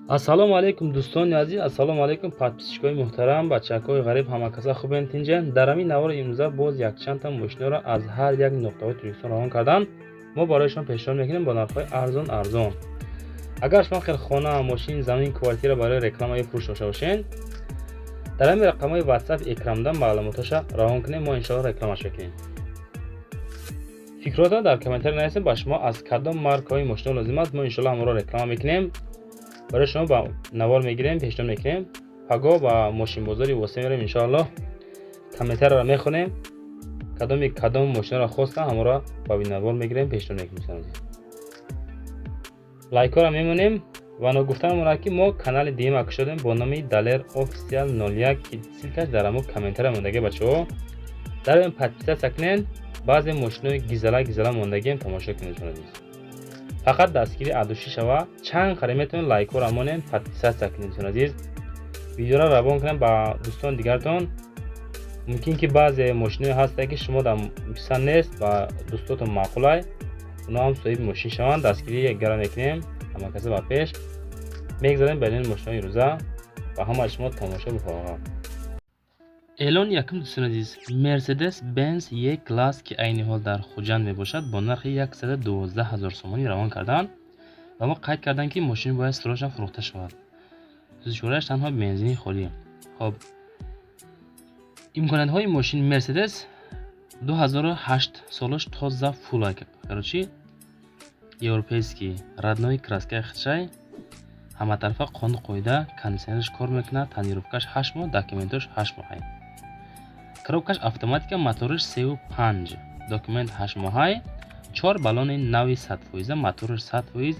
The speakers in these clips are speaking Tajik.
Ассалому алайкум дӯстони азиз, ассалому алайкум подписчикои муҳтарам, бачакҳои ғариб, ҳама каса хубен тинҷен. Дар ҳамин навори имрӯза боз якчандта мошинро аз ҳар як нуқтаҳои Тоҷикистон равон кардан мо барояшон пешниҳод мекунем бо нархҳои арзон. Агар шумо хел хона, мошин, замин, квартира барои рекламаи фурӯш дошта бошед, дар ҳамин рақамҳои WhatsApp экранда маълумоташа равон кунем, мо иншоалло рекламаш мекунем. фикротро дар комментария нависед, ба шумо аз кадом маркаҳои мошинҳо лозим аст, мо иншоалло ҳамаро реклама мекунем. برای شما با نوار میگیریم، پیشنهاد میکنیم. پگاه با ماشین بازاری واسه میریم انشاءالله. کامنتر را میخونیم، کدام ماشین را خواسته همه را با نوار میگیریم، پیشنهاد میکنیم. لایک را میمونیم و نگفتنمون که ما کانال دیم اک شدیم با نام دالر official 01 که سیلکش در همون کامنتر موندگی بچه‌ها. در این پادپیس سکنین بعضی ماشینای گیزلا موندگی تماشا کنید. فقط دستگیری ادوشی شوه چند خری میتونید لایک و رامونین پادپیس کنید عزیز. ویدیو را روان کنید با دوستان دیگرتون. ممکن که بعضی ماشینای هسته که شما در پسند نیست با دوستاتون معقولای اونا هم صاحب ماشین شوند. دستگیری یک گرم میکنیم، همه کسی با پیش میگذاریم بین ماشینای روزا و همه شما تماشا بفرمایید. اعلان یکم دوستان عزیز، مرسدس بنز یک کلاس که عین حال در خوجند می باشد با نرخ 112,000 سومانی روان کردن و ما قید کردن که ماشین باید سراغش فروخته شود. سوزشورش تنها بنزینی خالی. خب امکانات های ماشین مرسدس 2008 سالش تازه فول کرده، یوروپیسکی ردنای کراسکای خدشای همه طرفه قانون قایده، کاندیشنرش کار میکنه، تنیروفکش 8 ماه، داکیومنتش 8 ماه. коробкаш автоматика, моториш 35, документ 8 моҳай, 4 баллони нави 100%, моториш 100%,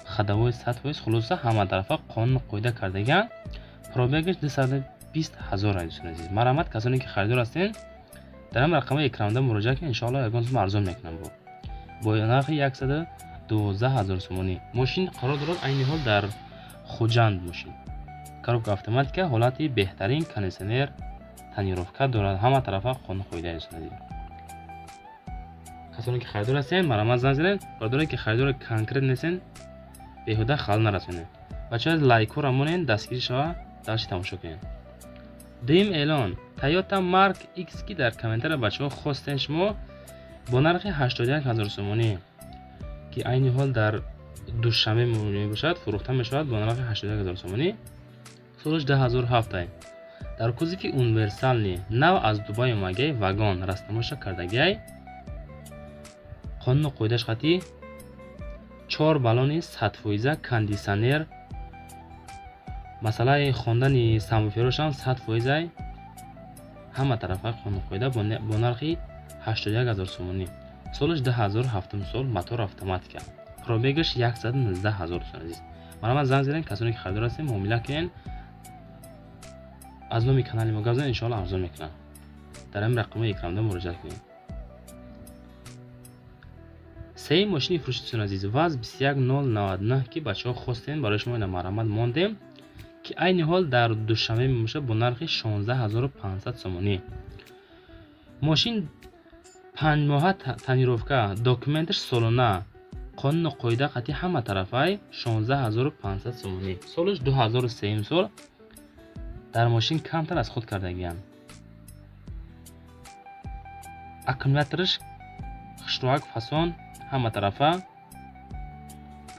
ходовой 100%, хулоса ҳама тарафа қонун қоида кардаган. пробегаш 220,000 азиз. марҳамат, касоне ки харидор ҳастин дар ҳам рақамаи экранда муроҷиат кунед, иншоалло ягон сум арзон мекунам бо нархи 112,000 сомонӣ. мошин қарор дорад айни ҳол дар хуҷанд мошин. коробка автоматика, ҳолати беҳтарин, кондиционер, тонировка дорад, ҳама тарафа қонун қоида аст. касоне ки харидор ҳастин марҳамат занг занед, кардоре ки харидори конкрет нестен беҳуда хал нарасонед. бачаҳо лайкҳо рамонед, дастгирӣ шава, дарчи тамошо кунед. дуюм эълон, Toyota Mark X ки дар комментария бачаҳо хостен шумо бо нархи 81,000 сомонӣ ки айни ҳол дар душанбе мебошад, фурӯхта мешавад бо нархи 81,000 сомонӣ. солаш 2007. дар кузови универсални нав аз Дубай омагай, вагон растамоша кардагай, қонуни қоидаш хати 4 баллони 100%, кондиционер, масъалаи хондани самофирошам 100%, ҳама тарафа қонуни қоида бо нархи 81,000 сомонӣ. солаш 2007 сол, мотор автоматика, пробегаш 119,000 сомон азиз. марҳамат занг занед, касоне ки харидор ҳастин муомила кунед. аз номи канали мо гап занед, иншоалло арзон мекунам. дар ҳамин рақамҳои экранда муроҷиат кунед. сеюм мошини фурӯшидатон азиз, ваз 21099 ки бачаҳо хостен, барои шумо ина марҳамат мондем ки айни ҳол дар душанбе мебошад бо нархи 16500 сомонӣ. мошин 5 моҳа тонировка, документаш солона, қонуни қоида қати ҳама тарафай 16500 сомонӣ. солаш 2003 сол. дар мошин камтар аз худ кардагиам. аккумулятораш хушроак фасон, ҳама тарафа,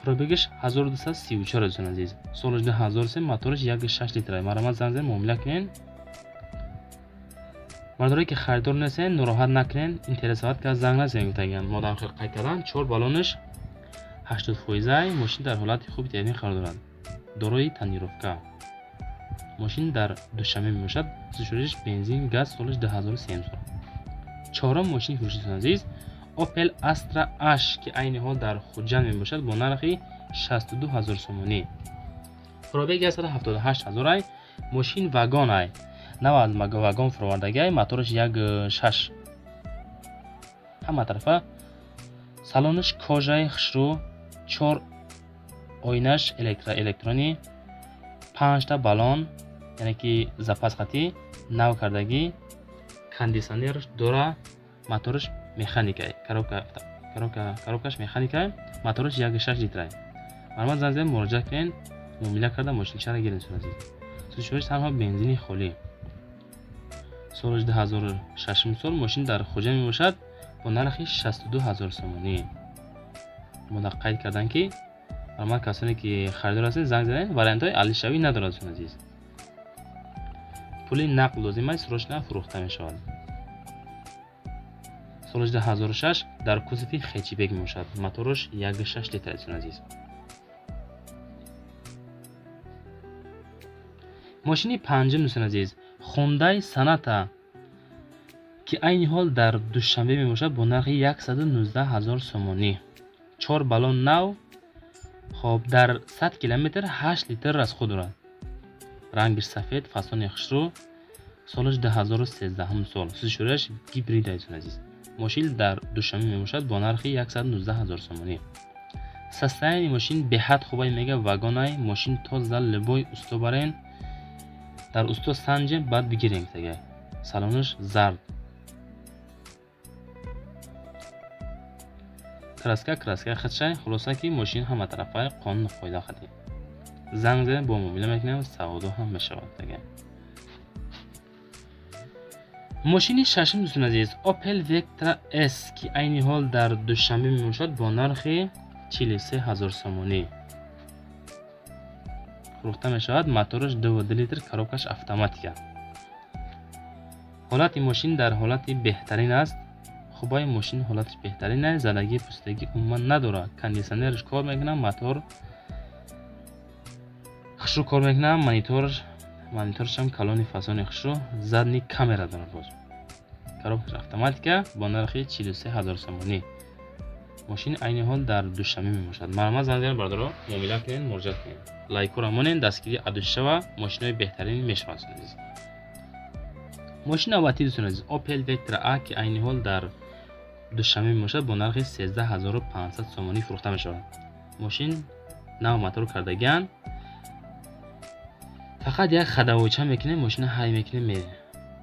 пробегаш 1234 азиз. солаш 2003, мотораш 1.6 литр. марҳамат занг занед, муомила кунед. мардоре ки харидор нестен, нороҳат накунед, интересоват ка занг назанед гуфтагиам. мо дар охир қайд кардам 4 баллонаш 80%, мошин дар ҳолати хуби теҳрин қарор дорад. дорои тонировка. мошин дар душанбе мебошад, сӯзишвориш бензин, газ, солаш 2003 сол. чорум мошини фурӯшидатон азиз, Opel Astra H ки айни ҳол дар хуҷанд мебошад бо нархи 62,000 сомонӣ. пробеги 178,000 ай. мошин вагон ай. нав аз вагон фуровардагай, мотораш 1.6. ҳама тарафа салонаш кожаи хушрӯ, 4 ойнаш электронӣ, 5 та баллон, яъне ки запас хати нав кардагӣ, кондиционераш дора, мотораш механикай, коробкаш механикай, мотораш 1.6 литр. марҳамат занг занед, муроҷиат кунед. معامله کرده ماشین چرا گیرین سون عزیز. سوزش تنها بنزین خالی. سال 2006 سال ماشین در خوجه می باشد با نرخ 62000 سومانی. مدا قید کردن که برای کسانی که خریدار هستند زنگ زدن وارنت های علی شوی ندارد سون عزیز. پول نقد لازم است سروشنا فروخته می شود. سال 2006 در کوزفی خیچی بگ می باشد. موتورش 1.6 لیتر است عزیز. ماشین پنجم دوستان عزیز خوندای سنتا که این حال در دوشنبه می باشد با نرخ 119000 سومانی. 4 بالون نو خب در 100 کیلومتر 8 لیتر از خود دارد. رنگش سفید، فاصله خشرو. سالش 2013 هم سال. سوزشش گیبرید است عزیز. ماشین در دوشنبه می باشد با نرخ 119000 سومانی. سستای ماشین به حد خوبه میگه واگنای ماشین تا زل لبوی استوبرین در استو سنجم بعد بگیریم دیگه. سالونش زرد. کراسکا خدشه خلاصه که ماشین همه طرفای قانون قاعده خدی. زنگ زدن با موبایل میکنم سودا هم میشود دیگه. ماشین ششم دوستان عزیز اوپل وکترا اس که این حال در دوشنبه می باشد با نرخ 43000 سومانی. فروخته می شود. موتورش 2 لیتر کاروبکش اتوماتیک. حالت ماشین در حالت بهترین است. خوبای ماشین حالتش بهترین است. زدگی پوستگی عموما نداره. کاندیشنرش کار میکنه. موتور خشرو کار میکنه. مانیتورش هم کلون فاصله خشرو زدنی کامera داره. باز کاروبکش اتوماتیک با نرخ 43000 سومانی. ماشین عین حال در دوشنبه می باشد. مرمت زنده برادرها معامله کنین مراجعه کنین. لایک و رامونین دستگیری ادوشوا ماشینای بهترین میشوند عزیز. ماشین نوبتی دوستان عزیز اوپل وکترا ا که عین حال در دوشنبه می باشد با نرخ 13500 سومانی فروخته می شود. ماشین نو موتور کردگان فقط یک خداوچه میکنه ماشین های میکنه میره.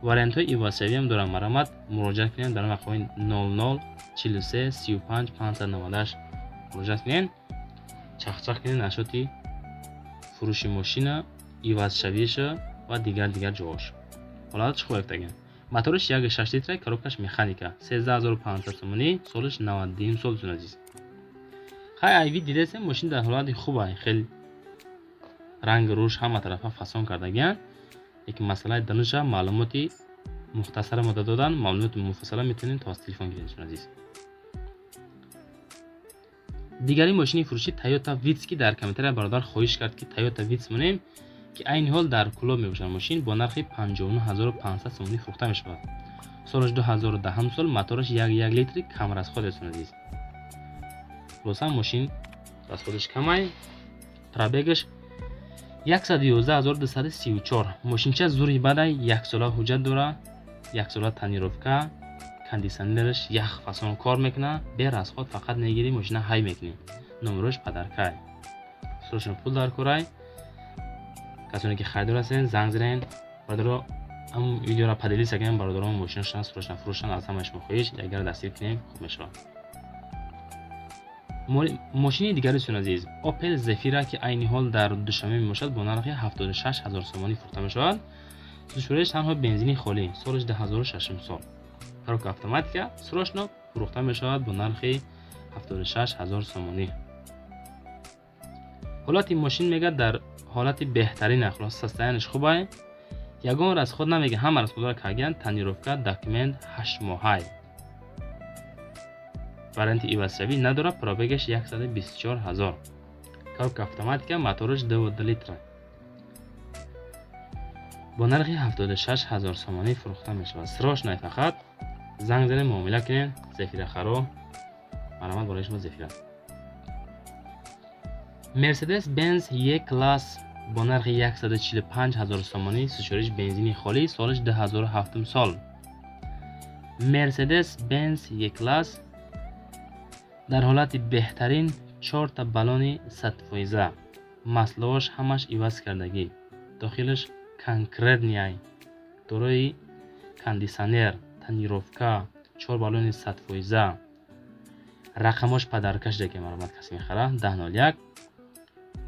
وارنت های ایواسوی هم دارم. مرمت مراجعه کنین در مقام 00 43 35 598 مراجعه کنین. چخچخ کنین نشاطی فروش ماشین ایواز شویش و دیگر جواش. حالاتش خوب افتگین. موتورش 1.6 لیتر کاروبکش مکانیکا 13500 سومانی. سالش 90 سال دوستان عزیز. خیلی ایوی دیدید ماشین در حالت خوبه. خیلی رنگ روش همه طرفه فسان کردگان. یک مسئله دانش معلوماتی مختصر مدت دادن معلومات مفصل میتونین تا تلفن گیرید عزیز. دیگری ماشین فروشی تویوتا ویتس که در کامنتر برادر خواهش کرد که تویوتا ویتس مونیم که این حال در کلوب میباشد. ماشین با نرخ 59500 سومانی فروخته میشود. سالش 2010 سال. موتورش 1 لیتر کمتر از خود است عزیز. خلاصا ماشین از خودش کمه. پرابگش 111234. ماشینچه زوری بده. 1 ساله حجت داره. 1 ساله تنیروفکا. کاندیشنرش یخ فسان کار میکنه. بیر از خود فقط نگیری ماشین های میکنی. نمروش پدرکای. سروشن پول در کورای. کسانی که خریدار هستن زنگ زدن. برادرها هم ویدیو را پدیلی سگن برادرها ماشینشان سروشن فروشن از همش مخویش. اگر دستگیر کنیم خوب میشه. ماشین دیگری دوستان عزیز اوپل زفیرا که عین حال در دوشنبه می باشد با نرخ 76000 سومانی فروخته می شود. سوزشش تنها بنزینی خالی. سالش 2006 سال. کاروبک اتوماتیک. سروشنا فروخته می شود با نرخ 76000 سومانی. حالت این ماشین میگه در حالت بهترین خلاص سستاینش خوبه. یگان از خود نمیگه همه از خود کاگن تنیروفکا داکیومنت 8 ماهه. وارنتی ایواسوی نداره. پرابگش 124000. کاروبک اتوماتیک. موتورش 2 لیتر با نرخ 76000 سومانی فروخته می شود. سراش نه فقط زنگ زدن معامله کنین. زفیره خرو مرمت برای شما زفیره. مرسدس بنز یک کلاس با نرخ 145000 سومانی. سوزشش بنزینی خالی. سالش 2007 سال. مرسدس بنز یک کلاس در حالت بهترین. 4 تا بالون 100 فایزه. مسئله‌اش همش ایواز کردگی. داخلش کنکرت نیای. دارای کاندیشنر، تنیروفکا، 4 بالون 100 فایزه. رقمش پدرکش دیگه مرمت کسی میخره 1001.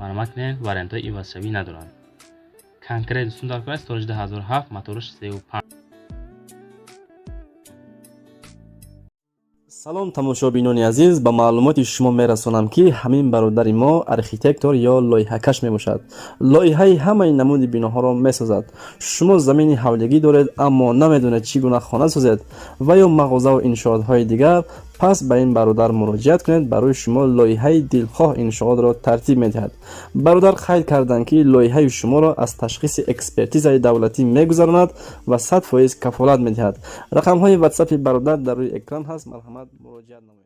мармакнен вариантҳои ивазшавӣ надоранд. Конкрет Сундаркорай сторож 2007 моториш 35. салом тамошобинони азиз, ба маълумоти шумо мерасонам ки ҳамин бародари мо архитектор ё лоиҳакаш мебошад. лоиҳаи ҳамаи намуди биноҳоро месозад. шумо замини ҳавлигӣ доред, аммо намедонед чӣ гуна хона созед ва ё мағозаву иншоотҳои дигар, пас ба ин бародар муроҷиат кунед. Барои шумо лоиҳаи дилхоҳ иншоотро тартиб медиҳад. бародар қайд карданд ки лоиҳаи шуморо аз ташхиси экспертизаи давлатӣ мегузаронад ва 100% кафолат медиҳад. рақамҳои ватсапи бародар дар рӯи экран ҳаст. марҳамат, муроҷиат намоед.